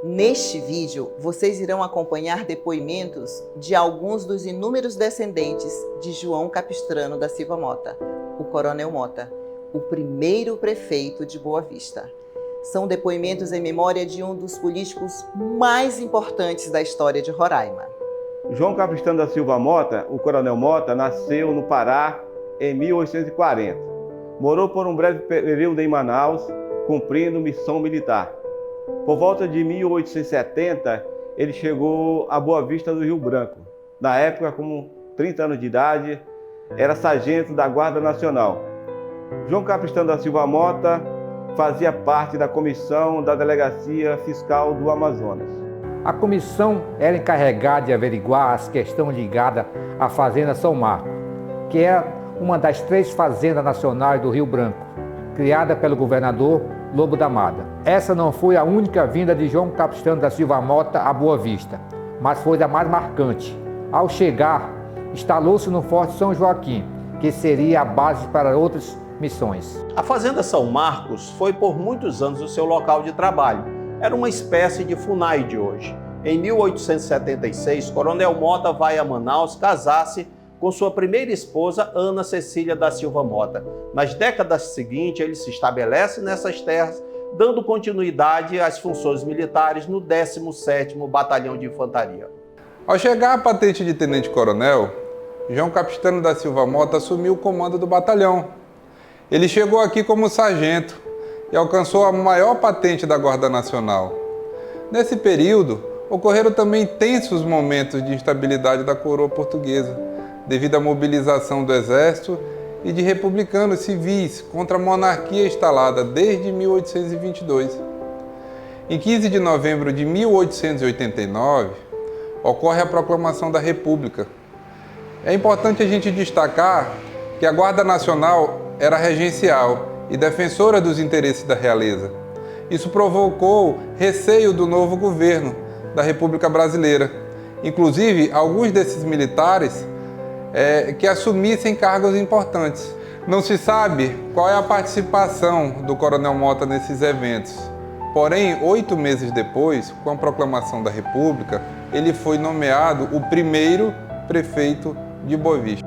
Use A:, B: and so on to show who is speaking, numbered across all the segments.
A: Neste vídeo, vocês irão acompanhar depoimentos de alguns dos inúmeros descendentes de João Capistrano da Silva Mota, o Coronel Mota, o primeiro prefeito de Boa Vista. São depoimentos em memória de um dos políticos mais importantes da história de Roraima.
B: João Capistrano da Silva Mota, o Coronel Mota, nasceu no Pará em 1840. Morou por um breve período em Manaus, cumprindo missão militar. Por volta de 1870, ele chegou a Boa Vista do Rio Branco. Na época, com 30 anos de idade, era sargento da Guarda Nacional. João Capistrano da Silva Mota fazia parte da comissão da Delegacia Fiscal do Amazonas.
C: A comissão era encarregada de averiguar as questões ligadas à Fazenda São Marco, que é uma das 3 fazendas nacionais do Rio Branco, criada pelo governador Lobo da Mata. Essa não foi a única vinda de João Capistrano da Silva Mota a Boa Vista, mas foi a mais marcante. Ao chegar, instalou-se no Forte São Joaquim, que seria a base para outras missões.
D: A Fazenda São Marcos foi por muitos anos o seu local de trabalho. Era uma espécie de FUNAI de hoje. Em 1876, Coronel Mota vai a Manaus casar-se com sua primeira esposa, Ana Cecília da Silva Mota. Nas décadas seguintes, ele se estabelece nessas terras, dando continuidade às funções militares no 17º Batalhão de Infantaria.
E: Ao chegar à patente de tenente-coronel, João Capistrano da Silva Mota assumiu o comando do batalhão. Ele chegou aqui como sargento e alcançou a maior patente da Guarda Nacional. Nesse período, ocorreram também intensos momentos de instabilidade da coroa portuguesa, devido à mobilização do exército e de republicanos civis contra a monarquia instalada desde 1822. Em 15 de novembro de 1889, ocorre a proclamação da República. É importante a gente destacar que a Guarda Nacional era regencial e defensora dos interesses da realeza. Isso provocou receio do novo governo da República Brasileira. Inclusive, alguns desses militares que assumissem cargos importantes. Não se sabe qual é a participação do Coronel Mota nesses eventos. Porém, 8 meses depois, com a proclamação da República, ele foi nomeado o primeiro prefeito de Boa Vista.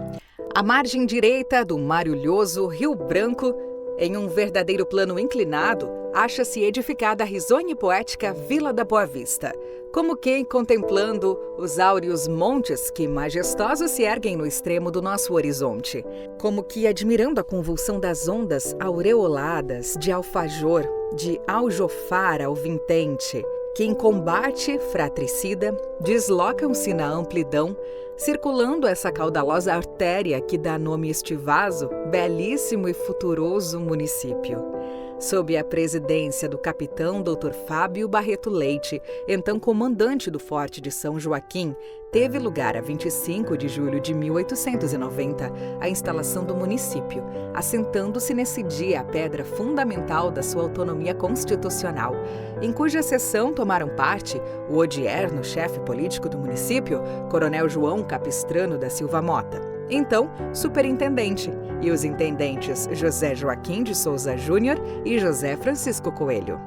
F: À margem direita do maravilhoso Rio Branco, em um verdadeiro plano inclinado, acha-se edificada a risonha e poética Vila da Boa Vista, como que contemplando os áureos montes que majestosos se erguem no extremo do nosso horizonte, como que admirando a convulsão das ondas aureoladas de Alfajor, de Aljofar ao Vintente, que em combate fratricida deslocam-se na amplidão, circulando essa caudalosa artéria que dá nome a este vaso, belíssimo e futuroso município. Sob a presidência do capitão Dr. Fábio Barreto Leite, então comandante do Forte de São Joaquim, teve lugar a 25 de julho de 1890 a instalação do município, assentando-se nesse dia a pedra fundamental da sua autonomia constitucional, em cuja sessão tomaram parte o odierno chefe político do município, Coronel João Capistrano da Silva Mota, então superintendente, e os intendentes José Joaquim de Souza Júnior e José Francisco Coelho.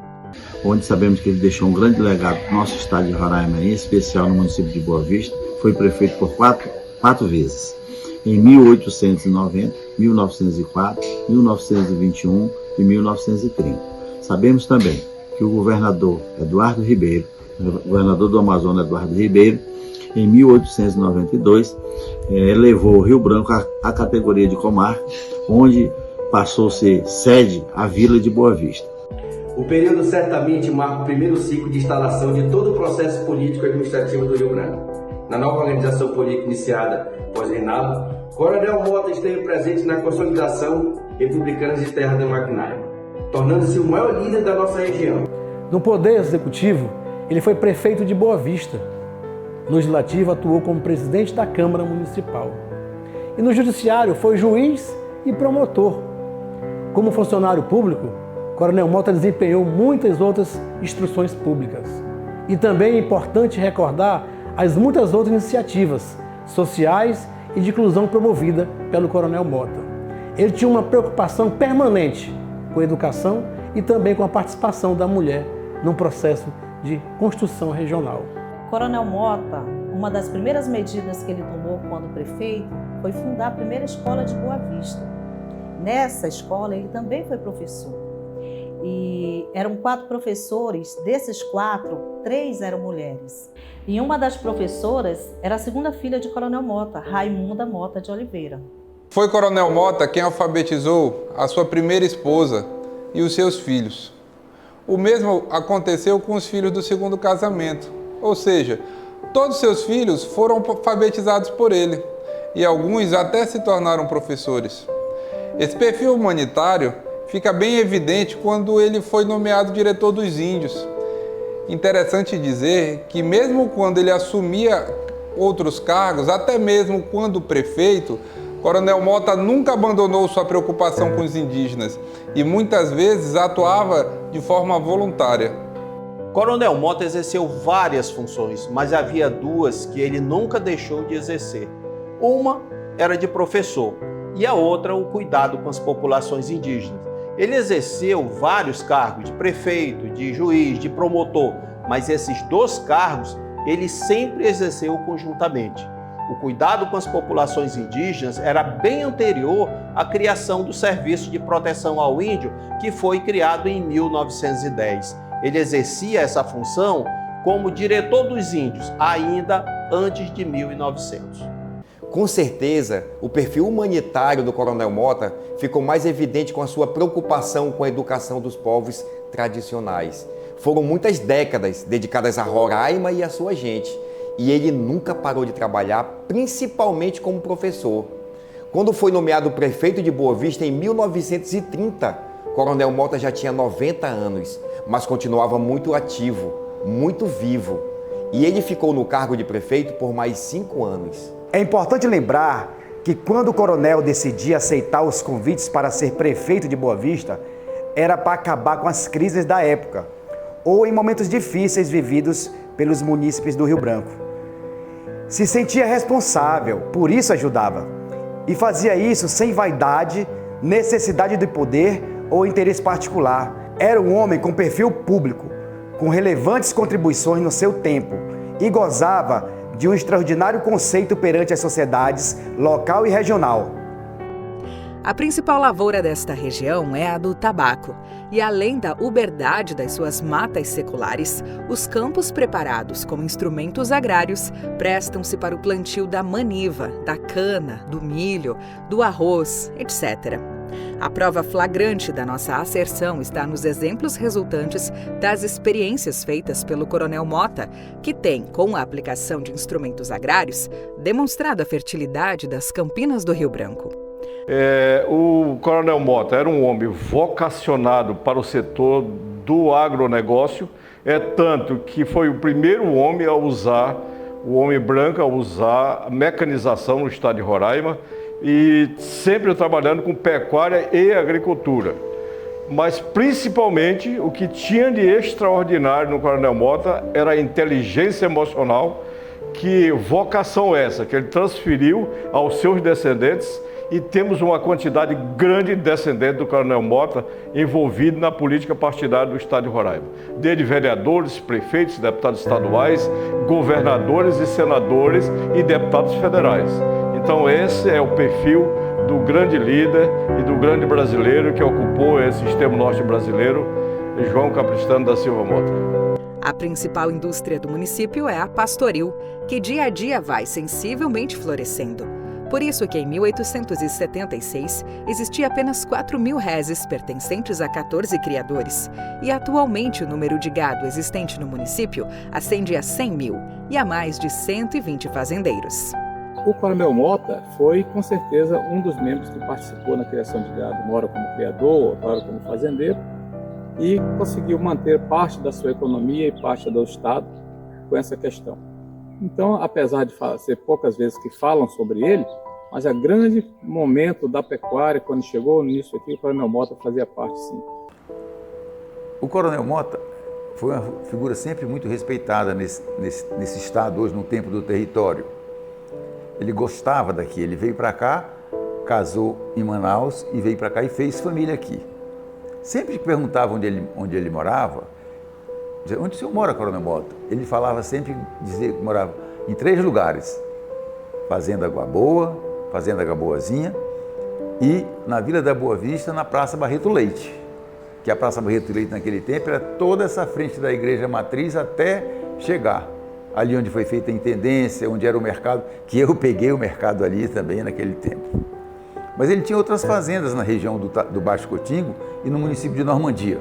G: Onde sabemos que ele deixou um grande legado para o nosso estado de Roraima, em especial no município de Boa Vista. Foi prefeito por quatro vezes, em 1890, 1904, 1921 e 1930. Sabemos também que o governador Eduardo Ribeiro, governador do Amazonas Eduardo Ribeiro, em 1892, elevou o Rio Branco à categoria de comarca, onde passou a ser sede a Vila de Boa Vista.
H: O período certamente marca o primeiro ciclo de instalação de todo o processo político-administrativo do Rio Branco. Na nova organização política iniciada pós-reinado, Coronel Mota esteve presente na consolidação republicana de terra do Maquinário, tornando-se o maior líder da nossa região.
I: No Poder Executivo, ele foi prefeito de Boa Vista. No Legislativo, atuou como presidente da Câmara Municipal. E no Judiciário, foi juiz e promotor. Como funcionário público, Coronel Mota desempenhou muitas outras instruções públicas. E também é importante recordar as muitas outras iniciativas sociais e de inclusão promovida pelo Coronel Mota. Ele tinha uma preocupação permanente com a educação e também com a participação da mulher num processo de construção regional.
J: Coronel Mota, uma das primeiras medidas que ele tomou quando prefeito foi fundar a primeira escola de Boa Vista. Nessa escola ele também foi professor. E eram 4 professores, desses 4, 3 eram mulheres. E uma das professoras era a segunda filha de Coronel Mota, Raimunda Mota de Oliveira.
E: Foi Coronel Mota quem alfabetizou a sua primeira esposa e os seus filhos. O mesmo aconteceu com os filhos do segundo casamento, ou seja, todos seus filhos foram alfabetizados por ele e alguns até se tornaram professores. Esse perfil humanitário fica bem evidente quando ele foi nomeado diretor dos Índios. Interessante dizer que mesmo quando ele assumia outros cargos, até mesmo quando prefeito, Coronel Mota nunca abandonou sua preocupação com os indígenas e muitas vezes atuava de forma voluntária.
D: Coronel Mota exerceu várias funções, mas havia 2 que ele nunca deixou de exercer. Uma era de professor e a outra o cuidado com as populações indígenas. Ele exerceu vários cargos de prefeito, de juiz, de promotor, mas esses 2 cargos ele sempre exerceu conjuntamente. O cuidado com as populações indígenas era bem anterior à criação do Serviço de Proteção ao Índio, que foi criado em 1910. Ele exercia essa função como diretor dos índios, ainda antes de 1900.
K: Com certeza, o perfil humanitário do Coronel Mota ficou mais evidente com a sua preocupação com a educação dos povos tradicionais. Foram muitas décadas dedicadas a Roraima e a sua gente, e ele nunca parou de trabalhar, principalmente como professor. Quando foi nomeado prefeito de Boa Vista em 1930, Coronel Mota já tinha 90 anos, mas continuava muito ativo, muito vivo. E ele ficou no cargo de prefeito por mais 5 anos.
L: É importante lembrar que quando o coronel decidia aceitar os convites para ser prefeito de Boa Vista, era para acabar com as crises da época, ou em momentos difíceis vividos pelos munícipes do Rio Branco. Se sentia responsável, por isso ajudava. E fazia isso sem vaidade, necessidade de poder ou interesse particular. Era um homem com perfil público, com relevantes contribuições no seu tempo e gozava de um extraordinário conceito perante as sociedades local e regional.
F: A principal lavoura desta região é a do tabaco. E além da uberdade das suas matas seculares, os campos preparados como instrumentos agrários prestam-se para o plantio da maniva, da cana, do milho, do arroz, etc. A prova flagrante da nossa asserção está nos exemplos resultantes das experiências feitas pelo Coronel Mota, que tem, com a aplicação de instrumentos agrários, demonstrado a fertilidade das campinas do Rio Branco.
M: O Coronel Mota era um homem vocacionado para o setor do agronegócio, tanto que foi o primeiro homem a usar, o homem branco a usar a mecanização no estado de Roraima, e sempre trabalhando com pecuária e agricultura. Mas principalmente o que tinha de extraordinário no Coronel Mota era a inteligência emocional, que vocação essa que ele transferiu aos seus descendentes, e temos uma quantidade grande de descendentes do Coronel Mota envolvido na política partidária do estado de Roraima. Desde vereadores, prefeitos, deputados estaduais, governadores e senadores e deputados federais. Então esse é o perfil do grande líder e do grande brasileiro que ocupou esse extremo norte brasileiro, João Capistrano da Silva Mota.
F: A principal indústria do município é a pastoril, que dia a dia vai sensivelmente florescendo. Por isso que em 1876 existia apenas 4.000 reses pertencentes a 14 criadores. E atualmente o número de gado existente no município ascende a 100.000 e a mais de 120 fazendeiros.
N: O Coronel Mota foi, com certeza, um dos membros que participou na criação de gado, uma hora como criador, outra hora como fazendeiro, e conseguiu manter parte da sua economia e parte do Estado com essa questão. Então, apesar de ser poucas vezes que falam sobre ele, mas o grande momento da pecuária, quando chegou nisso aqui, o Coronel Mota fazia parte, sim.
O: O Coronel Mota foi uma figura sempre muito respeitada nesse estado, hoje no tempo do território. Ele gostava daqui, ele veio para cá, casou em Manaus e veio para cá e fez família aqui. Sempre que perguntava onde ele morava, Onde o senhor mora, Coronel Mota? Ele falava sempre, dizia que morava em 3 lugares. Fazenda Água Boa, Fazenda Água Boazinha e na Vila da Boa Vista, na Praça Barreto Leite. Que a Praça Barreto Leite naquele tempo era toda essa frente da Igreja Matriz até chegar ali onde foi feita a intendência, onde era o mercado, que eu peguei o mercado ali também naquele tempo. Mas ele tinha outras fazendas na região do Baixo Cotingo e no município de Normandia.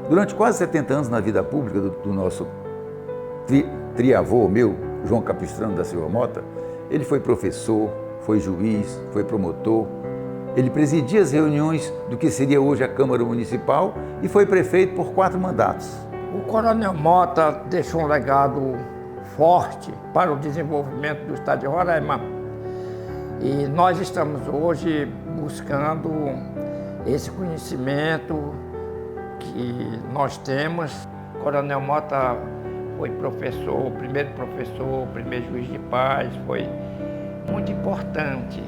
O: Durante quase 70 anos na vida pública do nosso triavô meu, João Capistrano da Silva Mota, ele foi professor, foi juiz, foi promotor, ele presidia as reuniões do que seria hoje a Câmara Municipal e foi prefeito por 4 mandatos.
P: O Coronel Mota deixou um legado forte para o desenvolvimento do estado de Roraima. E nós estamos hoje buscando esse conhecimento que nós temos. O Coronel Mota foi professor, primeiro juiz de paz, foi muito importante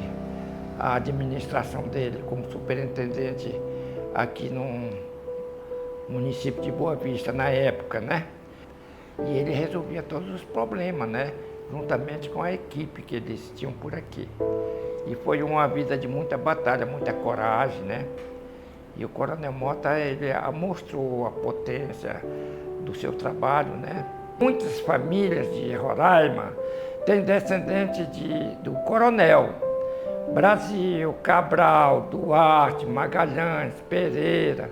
P: a administração dele como superintendente aqui no município de Boa Vista, na época, né? E ele resolvia todos os problemas, né? Juntamente com a equipe que eles tinham por aqui. E foi uma vida de muita batalha, muita coragem, né? E o Coronel Mota, ele mostrou a potência do seu trabalho, né? Muitas famílias de Roraima têm descendentes do Coronel. Brasil, Cabral, Duarte, Magalhães, Pereira,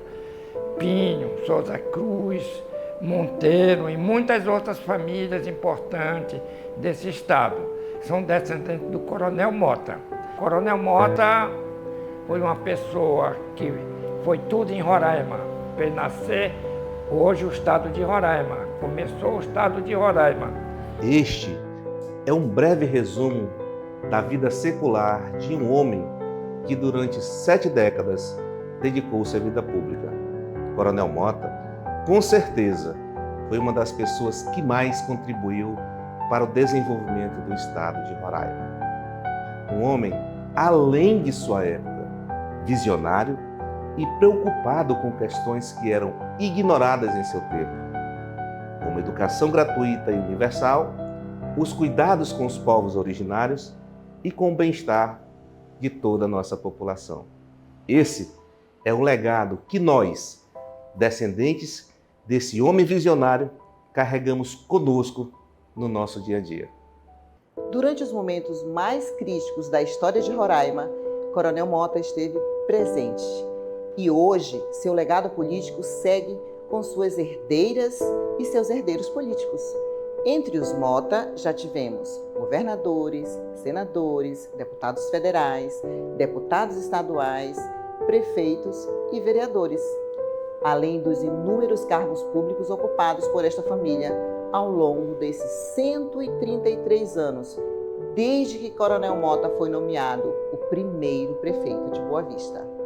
P: Pinho, Souza Cruz, Monteiro e muitas outras famílias importantes desse estado. São descendentes do Coronel Mota. O Coronel Mota foi uma pessoa que foi tudo em Roraima. Fez nascer hoje o estado de Roraima. Começou o estado de Roraima.
Q: Este é um breve resumo da vida secular de um homem que durante 7 décadas dedicou-se à vida pública. Coronel Mota, com certeza, foi uma das pessoas que mais contribuiu para o desenvolvimento do estado de Roraima. Um homem, além de sua época, visionário e preocupado com questões que eram ignoradas em seu tempo, como educação gratuita e universal, os cuidados com os povos originários e com o bem-estar de toda a nossa população. Esse é um legado que nós, descendentes desse homem visionário, carregamos conosco no nosso dia a dia.
A: Durante os momentos mais críticos da história de Roraima, Coronel Mota esteve presente. E hoje, seu legado político segue com suas herdeiras e seus herdeiros políticos. Entre os Mota, já tivemos governadores, senadores, deputados federais, deputados estaduais, prefeitos e vereadores, além dos inúmeros cargos públicos ocupados por esta família ao longo desses 133 anos, desde que Coronel Mota foi nomeado o primeiro prefeito de Boa Vista.